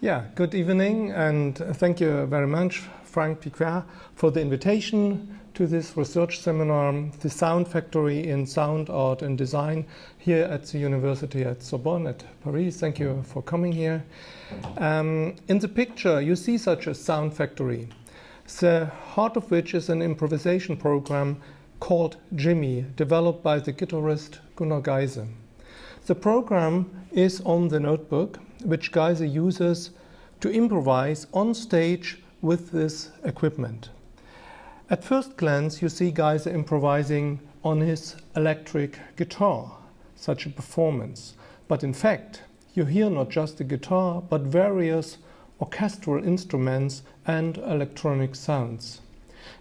Yeah, good evening, and thank you very much, Frank Pecquet, for the invitation to this research seminar, The Sound Factory in Sound, Art and Design, here at the University at Sorbonne at Paris. Thank you for coming here. In the picture, you see such a sound factory, the heart of which is an improvisation program called Jimmy, developed by the guitarist Gunnar Geisse. The program is on the notebook, which Geisse uses to improvise on stage with this equipment. At first glance, you see Geisse improvising on his electric guitar, such a performance. But in fact, you hear not just the guitar, but various orchestral instruments and electronic sounds.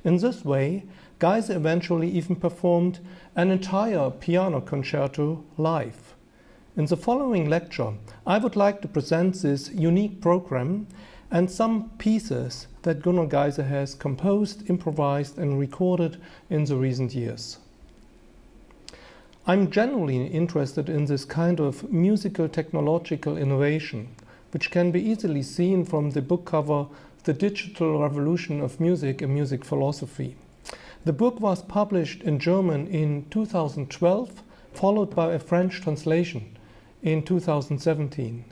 In this way, Geisse eventually even performed an entire piano concerto live. In the following lecture, I would like to present this unique program and some pieces that Gunnar Geisse has composed, improvised and recorded in the recent years. I'm generally interested in this kind of musical technological innovation, which can be easily seen from the book cover, The Digital Revolution of Music, a Music Philosophy. The book was published in German in 2012, followed by a French translation in 2017.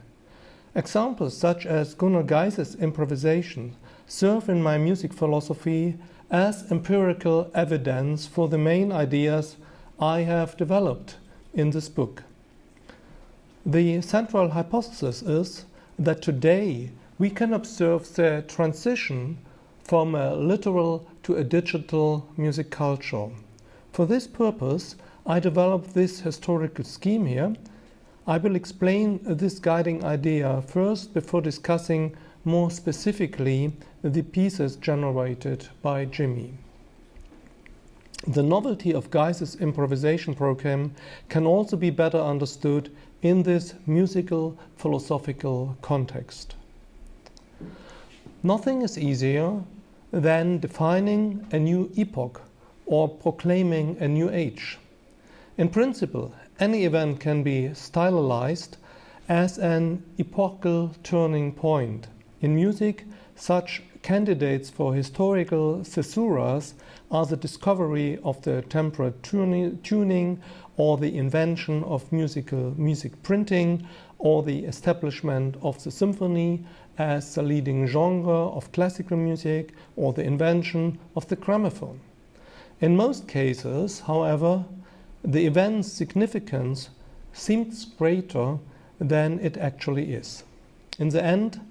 Examples such as Gunnar Geisse's improvisation serve in my music philosophy as empirical evidence for the main ideas I have developed in this book. The central hypothesis is that today we can observe the transition from a literal to a digital music culture. For this purpose, I developed this historical scheme here. I will explain this guiding idea first before discussing more specifically the pieces generated by Jimmy. The novelty of Geisse's improvisation program can also be better understood in this musical philosophical context. Nothing is easier than defining a new epoch or proclaiming a new age. In principle, any event can be stylized as an epochal turning point. In music, such candidates for historical caesuras are the discovery of the temperate tuning or the invention of music printing or the establishment of the symphony as the leading genre of classical music or the invention of the gramophone. In most cases, however, the event's significance seems greater than it actually is. In the end,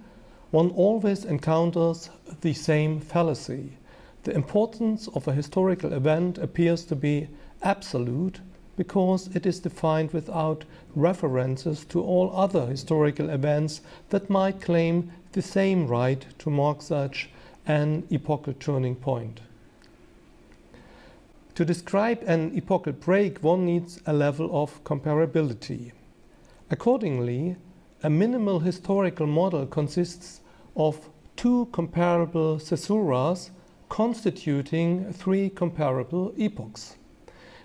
one always encounters the same fallacy. The importance of a historical event appears to be absolute because it is defined without references to all other historical events that might claim the same right to mark such an epochal turning point. To describe an epochal break, one needs a level of comparability. Accordingly, a minimal historical model consists of two comparable caesuras constituting three comparable epochs.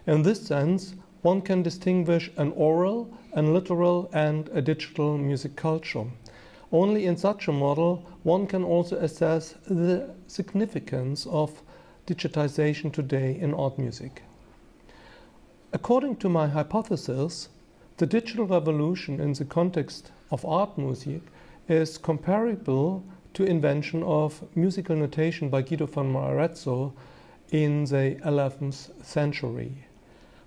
In this sense, one can distinguish an oral, an literal, and a digital music culture. Only in such a model, one can also assess the significance of digitization today in art music. According to my hypothesis, the digital revolution in the context of art music is comparable to invention of musical notation by Guido von Arezzo in the 11th century.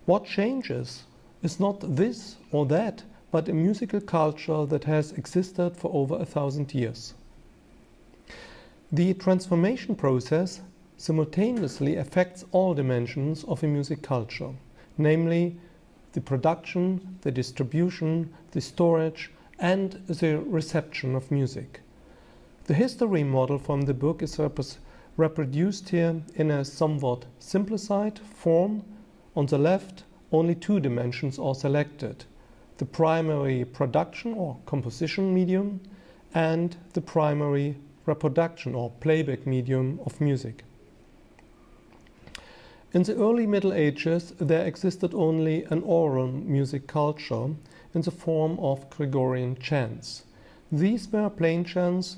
What changes is not this or that, but a musical culture that has existed for over 1,000 years. The transformation process simultaneously affects all dimensions of a music culture, namely the production, the distribution, the storage, and the reception of music. The history model from the book is reproduced here in a somewhat simplified form. On the left, only two dimensions are selected: the primary production or composition medium and the primary reproduction or playback medium of music. In the early Middle Ages, there existed only an oral music culture in the form of Gregorian chants. These were plain chants,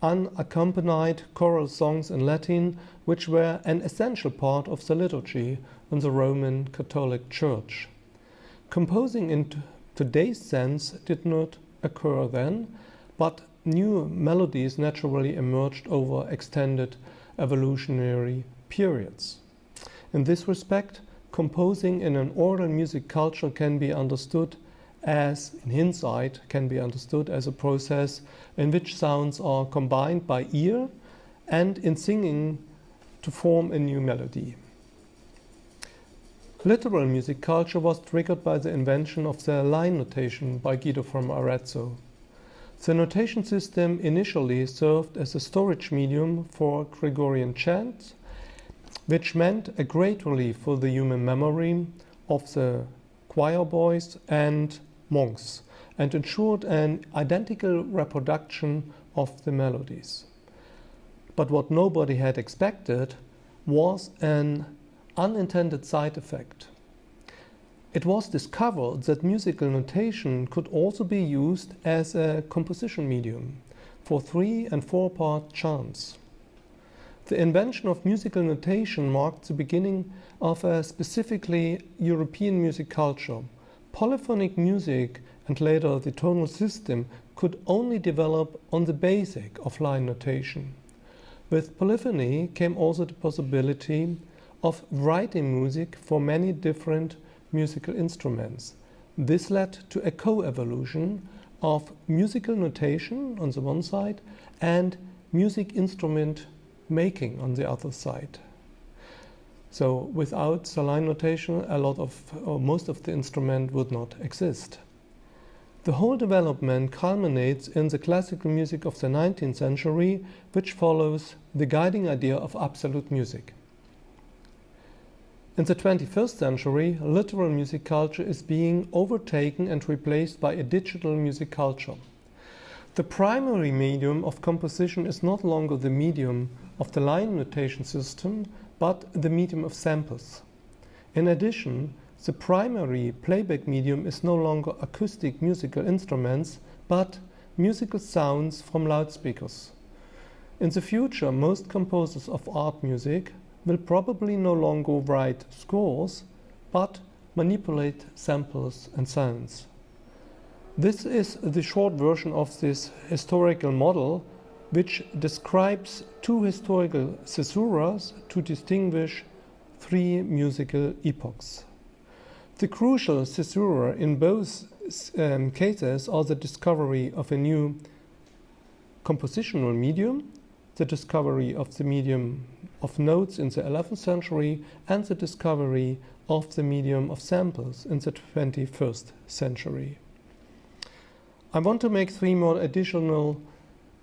unaccompanied choral songs in Latin, which were an essential part of the liturgy in the Roman Catholic Church. Composing in today's sense did not occur then, but new melodies naturally emerged over extended evolutionary periods. In this respect, composing in an oral music culture can be understood as, in hindsight, can be understood as a process in which sounds are combined by ear and in singing to form a new melody. Literal music culture was triggered by the invention of the line notation by Guido from Arezzo. The notation system initially served as a storage medium for Gregorian chants, which meant a great relief for the human memory of the choir boys and monks, and ensured an identical reproduction of the melodies. But what nobody had expected was an unintended side effect. It was discovered that musical notation could also be used as a composition medium for 3- and 4-part chants. The invention of musical notation marked the beginning of a specifically European music culture. Polyphonic music and later the tonal system could only develop on the basic of line notation. With polyphony came also the possibility of writing music for many different musical instruments. This led to a co-evolution of musical notation on the one side and music instrument making on the other side. So without the line notation, most of the instrument would not exist. The whole development culminates in the classical music of the 19th century, which follows the guiding idea of absolute music. In the 21st century, literal music culture is being overtaken and replaced by a digital music culture. The primary medium of composition is no longer the medium of the line notation system, but the medium of samples. In addition, the primary playback medium is no longer acoustic musical instruments, but musical sounds from loudspeakers. In the future, most composers of art music will probably no longer write scores, but manipulate samples and sounds. This is the short version of this historical model, which describes two historical caesuras to distinguish 3 musical epochs. The crucial caesura in both cases are the discovery of a new compositional medium, the discovery of the medium of notes in the 11th century, and the discovery of the medium of samples in the 21st century. I want to make 3 more additional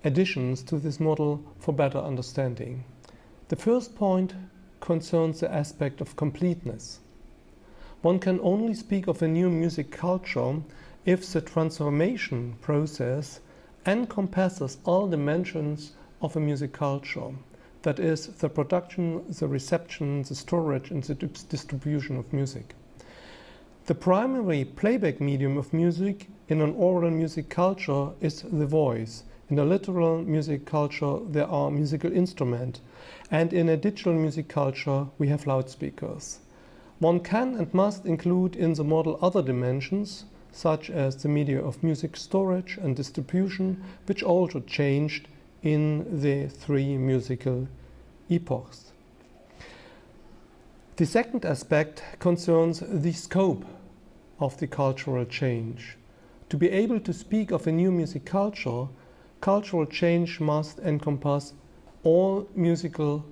additions to this model for better understanding. The first point concerns the aspect of completeness. One can only speak of a new music culture if the transformation process encompasses all dimensions of a music culture, that is, the production, the reception, the storage, and the distribution of music. The primary playback medium of music in an oral music culture is the voice. In a literal music culture, there are musical instruments, and in a digital music culture, we have loudspeakers. One can and must include in the model other dimensions, such as the media of music storage and distribution, which also changed in the 3 musical epochs. The second aspect concerns the scope of the cultural change. To be able to speak of a new music culture, cultural change must encompass all musical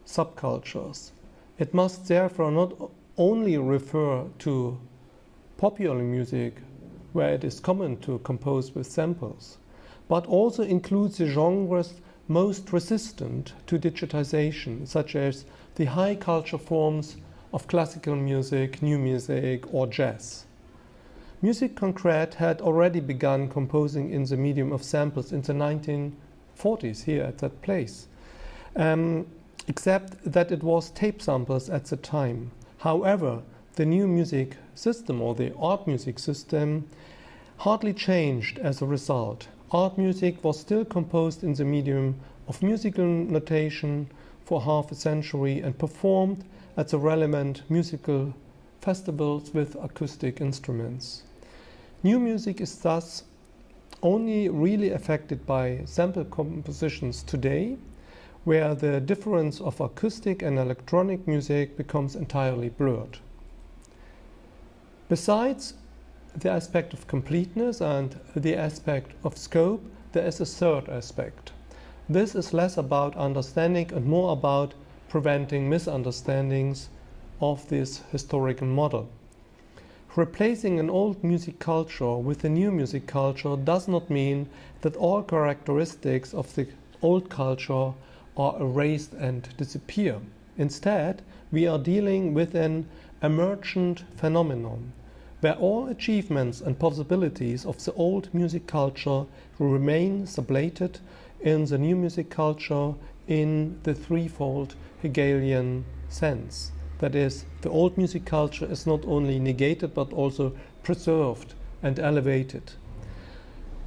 subcultures. It must therefore not only refer to popular music, where it is common to compose with samples, but also includes the genres most resistant to digitization, such as the high culture forms of classical music, new music, or jazz. Musique Concrète had already begun composing in the medium of samples in the 1940s here at that place, except that it was tape samples at the time. However, the new music system, or the art music system, hardly changed as a result. Art music was still composed in the medium of musical notation for half a century and performed at the relevant musical festivals with acoustic instruments. New music is thus only really affected by sample compositions today, where the difference of acoustic and electronic music becomes entirely blurred. Besides the aspect of completeness and the aspect of scope, there is a third aspect. This is less about understanding and more about preventing misunderstandings of this historical model. Replacing an old music culture with a new music culture does not mean that all characteristics of the old culture are erased and disappear. Instead, we are dealing with an emergent phenomenon, where all achievements and possibilities of the old music culture remain sublated in the new music culture in the threefold Hegelian sense. That is, the old music culture is not only negated but also preserved and elevated.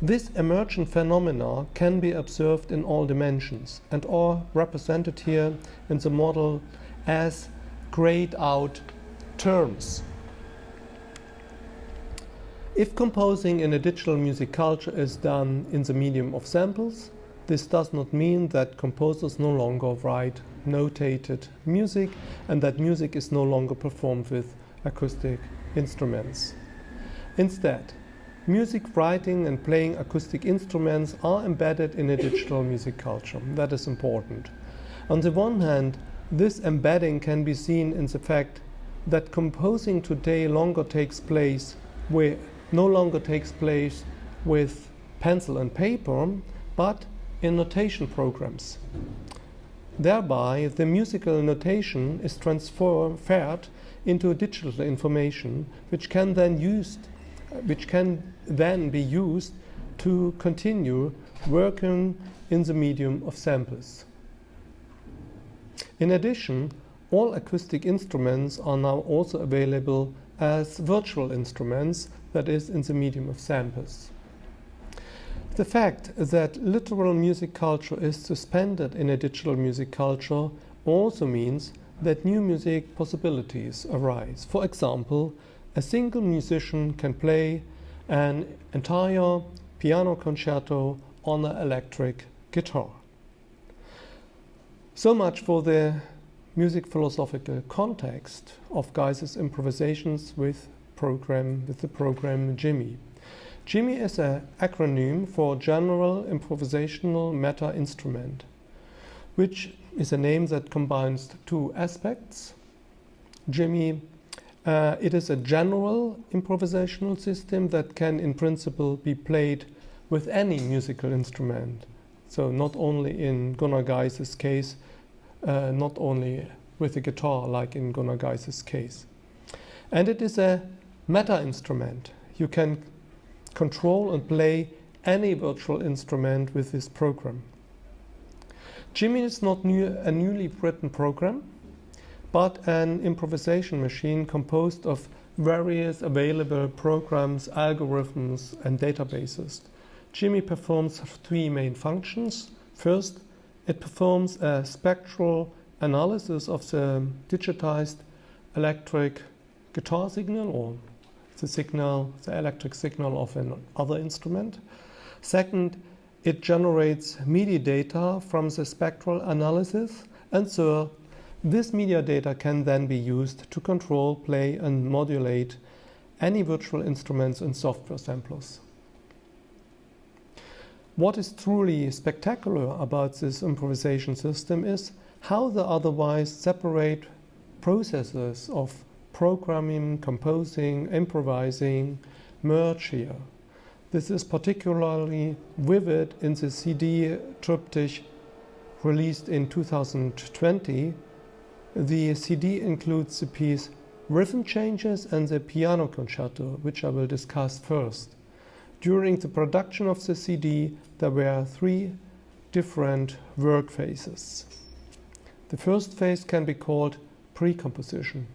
This emergent phenomena can be observed in all dimensions and are represented here in the model as grayed out terms. If composing in a digital music culture is done in the medium of samples, this does not mean that composers no longer write notated music and that music is no longer performed with acoustic instruments. Instead, music writing and playing acoustic instruments are embedded in a digital music culture. That is important. On the one hand, this embedding can be seen in the fact that composing today no longer takes place with pencil and paper, but in notation programs. Thereby, the musical notation is transferred into digital information, which can then be used to continue working in the medium of samples. In addition, all acoustic instruments are now also available as virtual instruments, that is, in the medium of samples. The fact that literal music culture is suspended in a digital music culture also means that new music possibilities arise. For example, a single musician can play an entire piano concerto on an electric guitar. So much for the music philosophical context of Geisse's improvisations with the program JIMI. JIMI is an acronym for General Improvisational Meta Instrument, which is a name that combines two aspects. JIMI, it is a general improvisational system that can in principle be played with any musical instrument. So not only in Gunnar Geisse's case, not only with a guitar like in Gunnar Geisse's case. And it is a meta instrument. You can control and play any virtual instrument with this program. JIMI is not a newly written program, but an improvisation machine composed of various available programs, algorithms, and databases. JIMI performs three main functions. First, it performs a spectral analysis of the digitized electric guitar signal, or the electric signal of another instrument. Second, it generates MIDI data from the spectral analysis. And third, this media data can then be used to control, play, and modulate any virtual instruments and software samplers. What is truly spectacular about this improvisation system is how the otherwise separate processes of programming, composing, improvising merge here. This is particularly vivid in the CD triptych released in 2020. The CD includes the piece Rhythm Changes and the Piano Concerto, which I will discuss first. During the production of the CD, there were three different work phases. The first phase can be called pre-composition.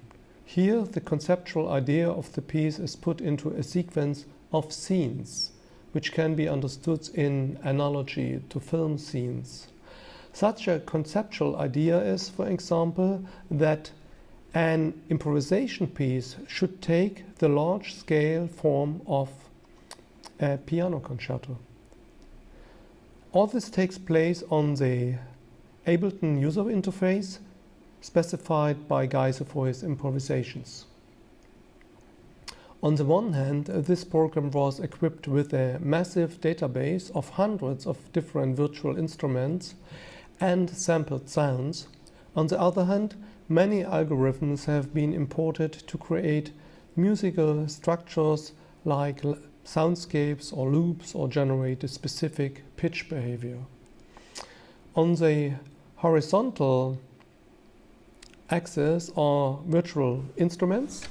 Here, the conceptual idea of the piece is put into a sequence of scenes, which can be understood in analogy to film scenes. Such a conceptual idea is, for example, that an improvisation piece should take the large-scale form of a piano concerto. All this takes place on the Ableton user interface specified by Geisse for his improvisations. On the one hand, this program was equipped with a massive database of hundreds of different virtual instruments and sampled sounds. On the other hand, many algorithms have been imported to create musical structures like soundscapes or loops or generate a specific pitch behavior. On the horizontal axis are virtual instruments,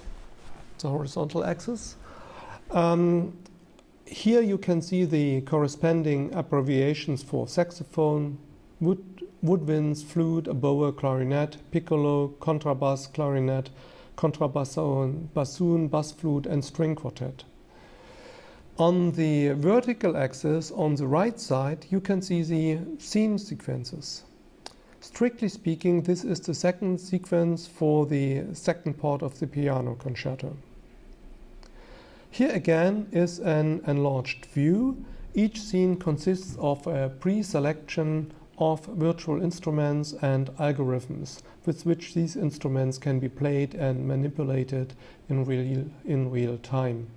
the horizontal axis. Here you can see the corresponding abbreviations for saxophone, woodwinds, flute, oboe, clarinet, piccolo, contrabass, clarinet, contrabassoon, bassoon, bass flute, and string quartet. On the vertical axis on the right side, you can see the scene sequences. Strictly speaking, this is the second sequence for the second part of the piano concerto. Here again is an enlarged view. Each scene consists of a pre-selection of virtual instruments and algorithms with which these instruments can be played and manipulated in real time.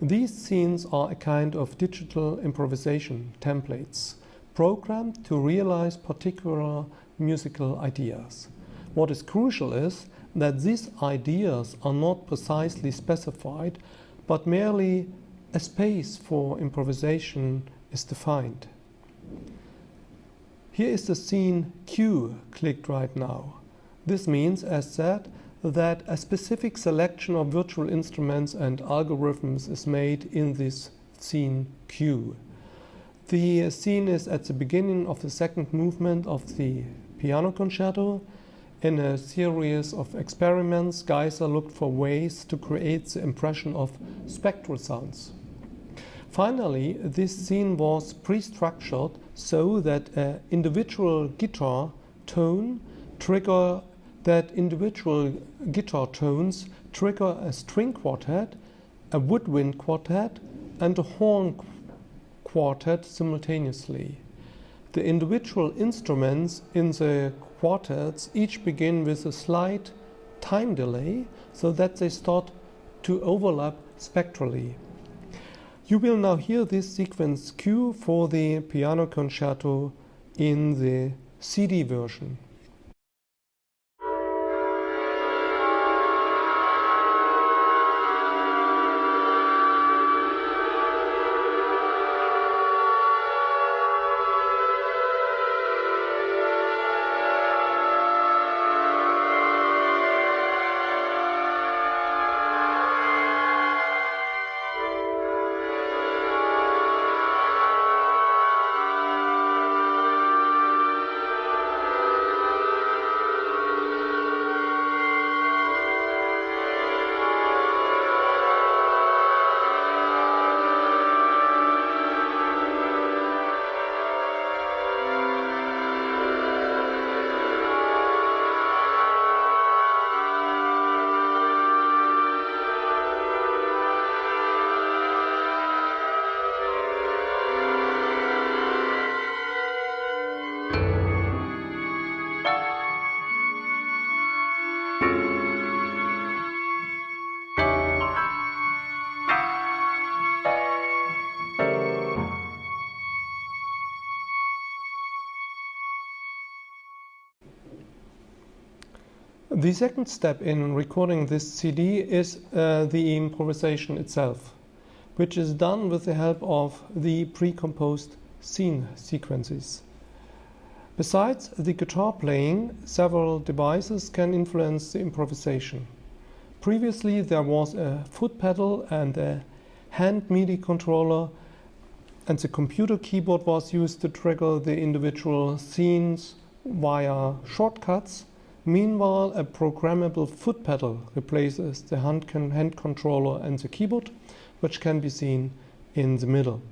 These scenes are a kind of digital improvisation templates programmed to realize particular musical ideas. What is crucial is that these ideas are not precisely specified, but merely a space for improvisation is defined. Here is the scene Q clicked right now. This means, as said, that a specific selection of virtual instruments and algorithms is made in this scene Q. The scene is at the beginning of the second movement of the piano concerto. In a series of experiments, Geisse looked for ways to create the impression of spectral sounds. Finally, this scene was pre-structured so that an individual guitar tone trigger individual guitar tones trigger a string quartet, a woodwind quartet, and a horn quartet simultaneously. The individual instruments in the quartets each begin with a slight time delay so that they start to overlap spectrally. You will now hear this sequence Q for the piano concerto in the CD version. The second step in recording this CD is the improvisation itself, which is done with the help of the pre-composed scene sequences. Besides the guitar playing, several devices can influence the improvisation. Previously, there was a foot pedal and a hand MIDI controller, and the computer keyboard was used to trigger the individual scenes via shortcuts. Meanwhile, a programmable foot pedal replaces the hand controller and the keyboard, which can be seen in the middle.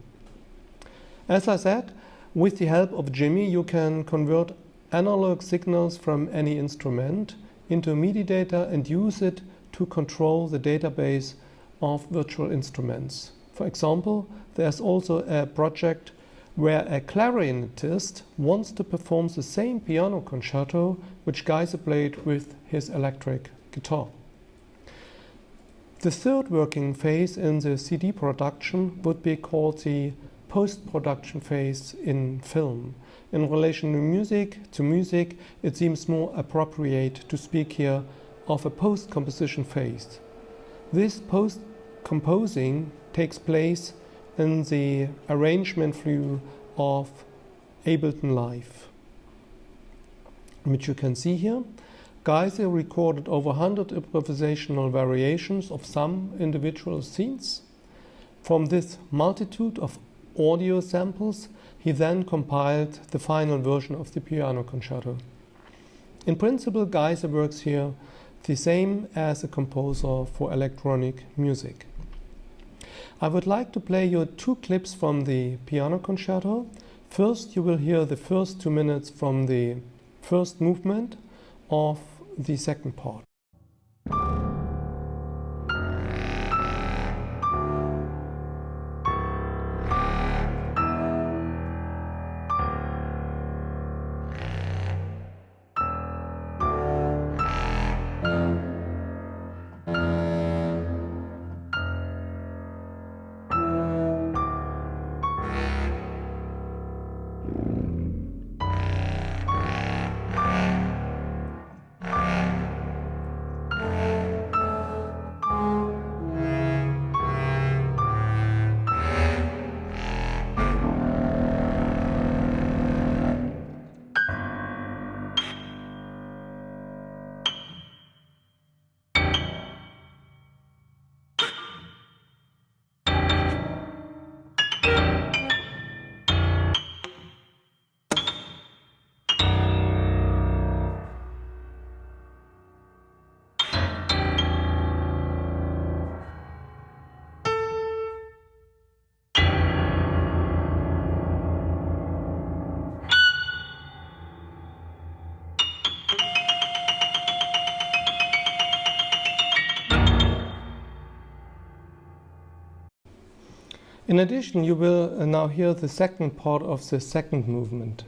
As I said, with the help of Jimmy, you can convert analog signals from any instrument into MIDI data and use it to control the database of virtual instruments. For example, there's also a project where a clarinetist wants to perform the same piano concerto which Geisse played with his electric guitar. The third working phase in the CD production would be called the post-production phase in film. In relation to music, it seems more appropriate to speak here of a post-composition phase. This post-composing takes place in the arrangement flow of Ableton Live, which you can see here. Geisse recorded over 100 improvisational variations of some individual scenes. From this multitude of audio samples, he then compiled the final version of the piano concerto. In principle, Geisse works here the same as a composer for electronic music. I would like to play you 2 clips from the piano concerto. First, you will hear the first 2 minutes from the first movement of the second part. In addition, you will now hear the second part of the second movement.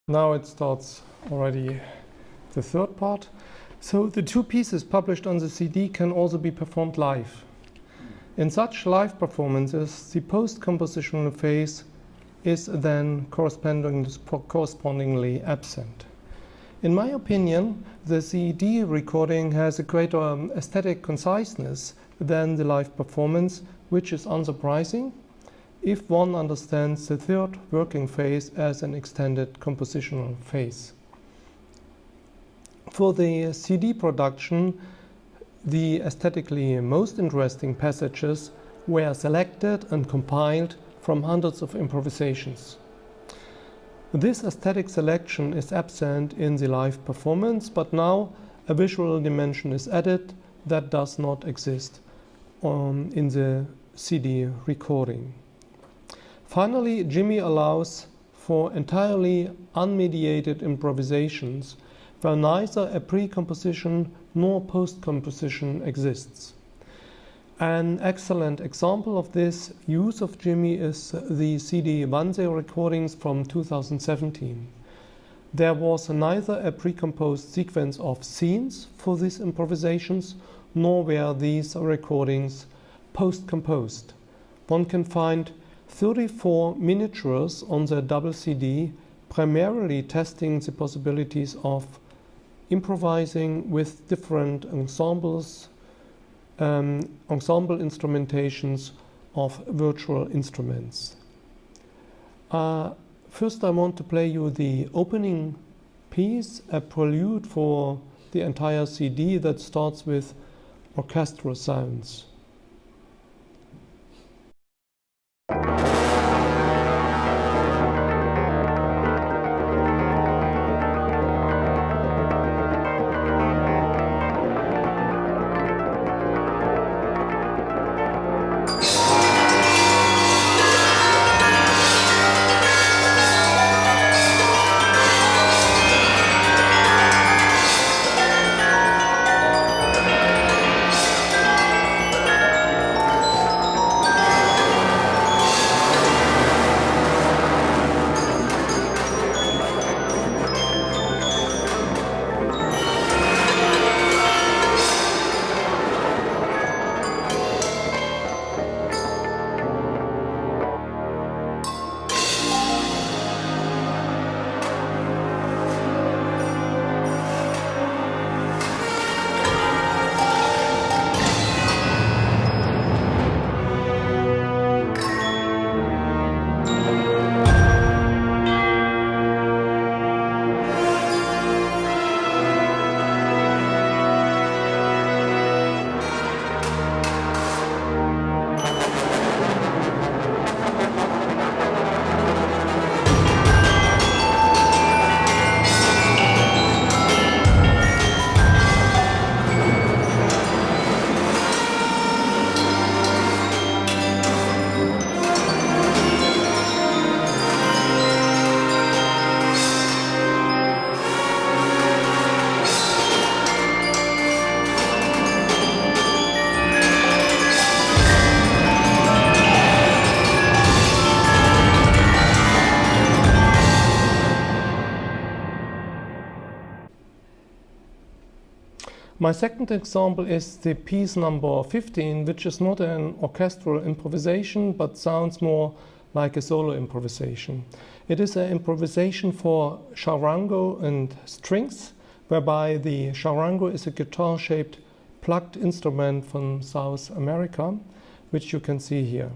Now it starts already the third part. So the two pieces published on the CD can also be performed live. In such live performances, the post-compositional phase is then correspondingly absent. In my opinion, the CD recording has a greater aesthetic conciseness than the live performance, which is unsurprising if one understands the third working phase as an extended compositional phase. For the CD production, the aesthetically most interesting passages were selected and compiled from hundreds of improvisations. This aesthetic selection is absent in the live performance, but now a visual dimension is added that does not exist in the CD recording. Finally, Jimmy allows for entirely unmediated improvisations where neither a pre-composition nor post-composition exists. An excellent example of this use of Jimmy is the CD Wannsee recordings from 2017. There was neither a pre-composed sequence of scenes for these improvisations, nor were these recordings post-composed. One can find 34 miniatures on the double CD, primarily testing the possibilities of improvising with different ensembles, ensemble instrumentations of virtual instruments. First I want to play you the opening piece, a prelude for the entire CD that starts with orchestral sounds. My second example is the piece number 15, which is not an orchestral improvisation, but sounds more like a solo improvisation. It is an improvisation for charango and strings, whereby the charango is a guitar-shaped plucked instrument from South America, which you can see here.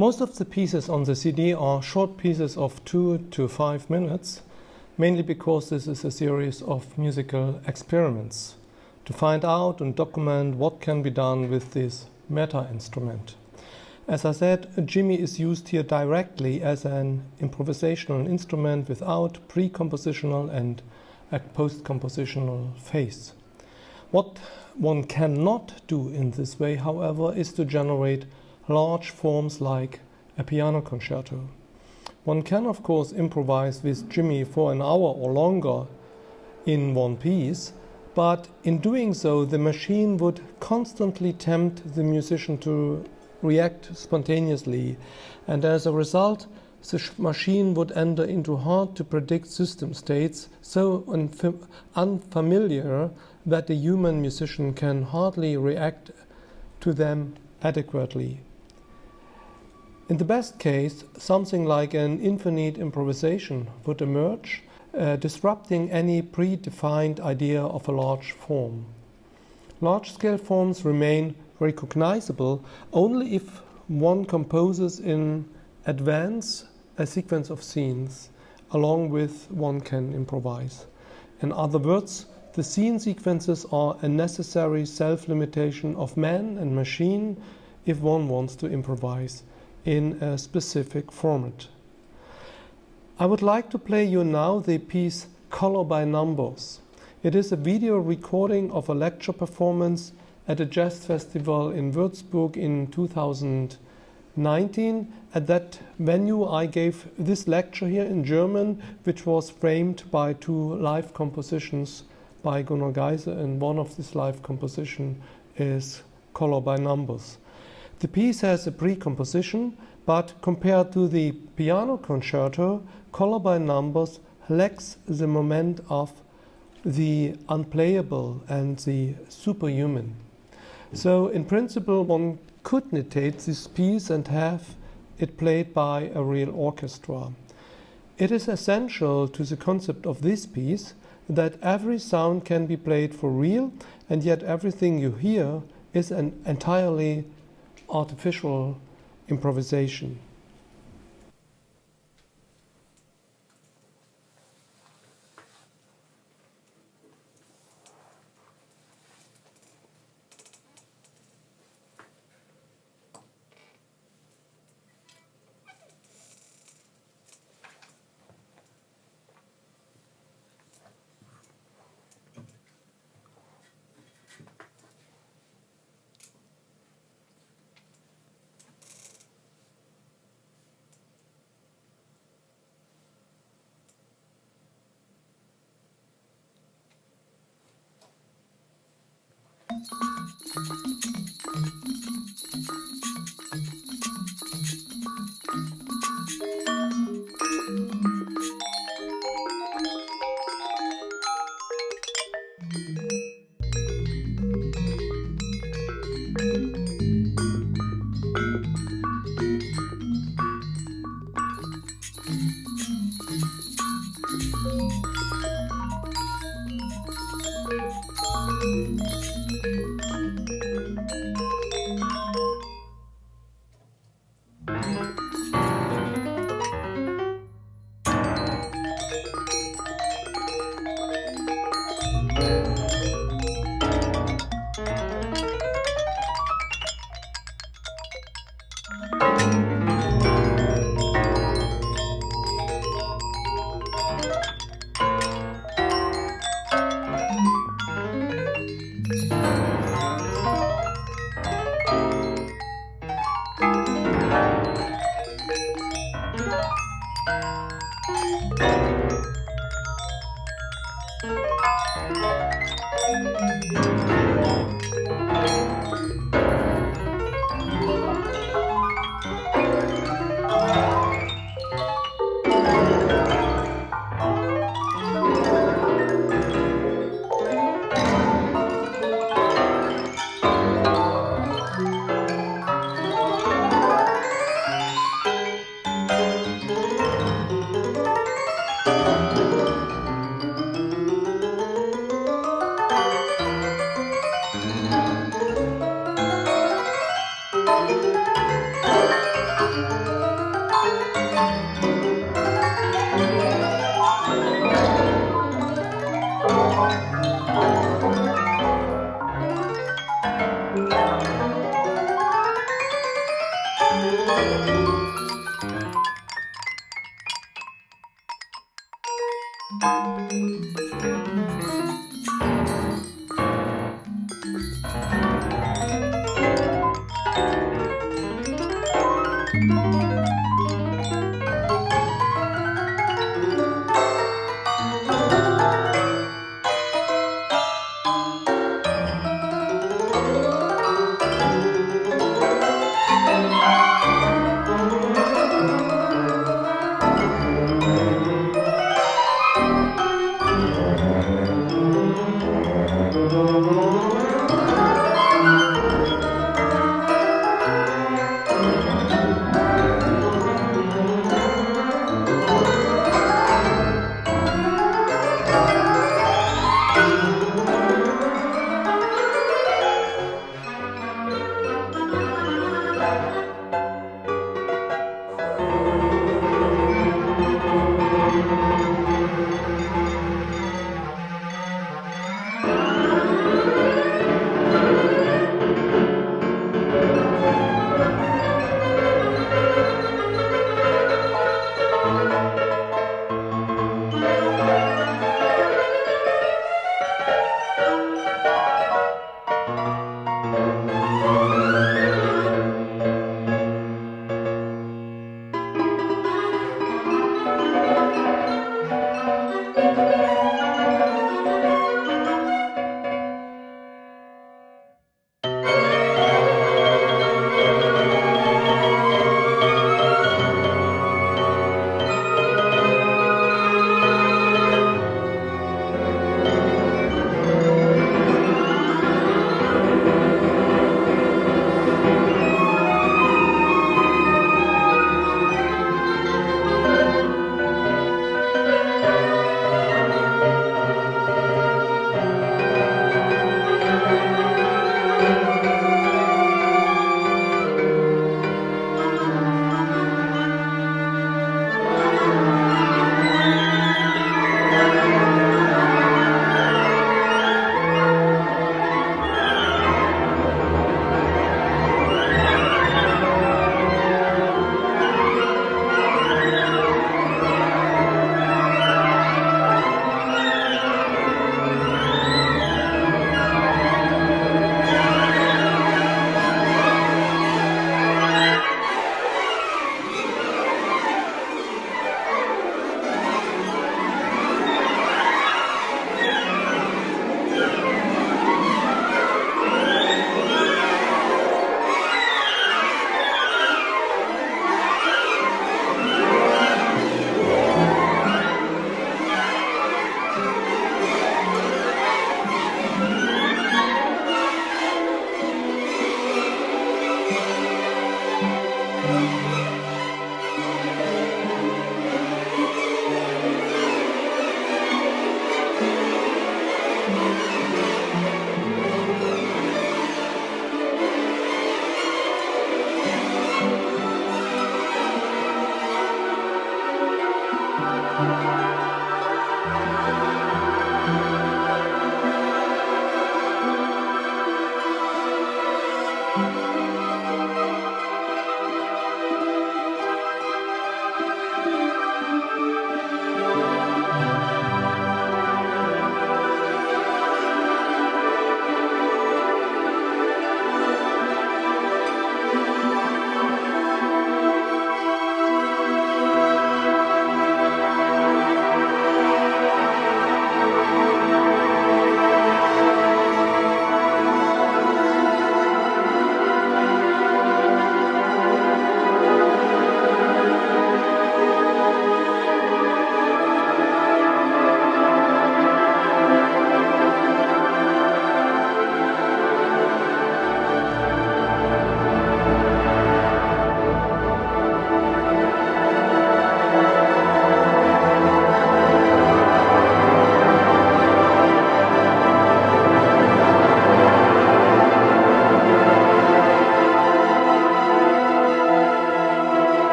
Most of the pieces on the CD are short pieces of 2 to 5 minutes, mainly because this is a series of musical experiments to find out and document what can be done with this meta instrument. As I said, a jimmy is used here directly as an improvisational instrument without pre-compositional and a post-compositional phase. What one cannot do in this way, however, is to generate large forms like a piano concerto. One can, of course, improvise with jimmy for an hour or longer in one piece, but in doing so, the machine would constantly tempt the musician to react spontaneously, and as a result, the machine would enter into hard-to-predict system states so unfamiliar that the human musician can hardly react to them adequately. In the best case, something like an infinite improvisation would emerge, disrupting any predefined idea of a large form. Large-scale forms remain recognizable only if one composes in advance a sequence of scenes along with one can improvise. In other words, the scene sequences are a necessary self-limitation of man and machine if one wants to improvise in a specific format. I would like to play you now the piece Color by Numbers. It is a video recording of a lecture performance at a jazz festival in Würzburg in 2019. At that venue I gave this lecture here in German, which was framed by 2 live compositions by Gunnar Geisse, and one of these live compositions is Color by Numbers. The piece has a pre-composition, but compared to the piano concerto, Color by Numbers lacks the moment of the unplayable and the superhuman. So in principle, one could notate this piece and have it played by a real orchestra. It is essential to the concept of this piece that every sound can be played for real, and yet everything you hear is an entirely artificial improvisation.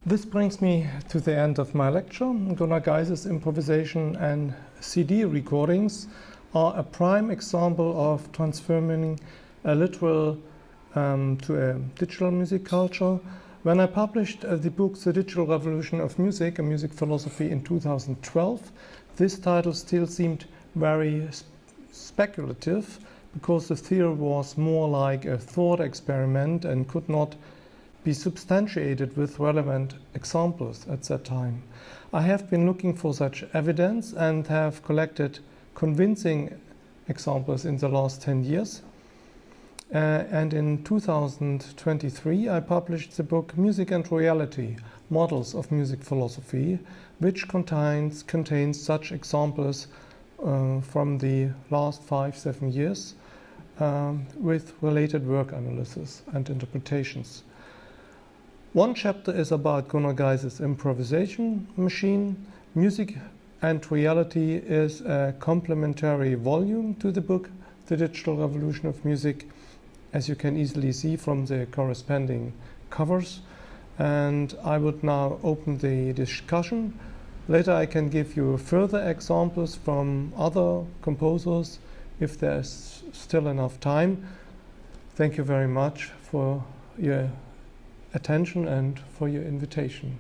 This brings me to the end of my lecture. Gunnar Geisse's improvisation and CD recordings are a prime example of transforming a literal to a digital music culture. When I published the book The Digital Revolution of Music, a Music Philosophy in 2012, this title still seemed very speculative because the theory was more like a thought experiment and could not be substantiated with relevant examples at that time. I have been looking for such evidence and have collected convincing examples in the last 10 years. And in 2023 I published the book Music and Reality, Models of Music Philosophy, which contains such examples from the last 5-7 years with related work analysis and interpretations. One chapter is about Gunnar Geisse's improvisation machine. Music and Reality is a complementary volume to the book The Digital Revolution of Music, as you can easily see from the corresponding covers. And I would now open the discussion. Later I can give you further examples from other composers if there's still enough time. Thank you very much for your attention and for your invitation.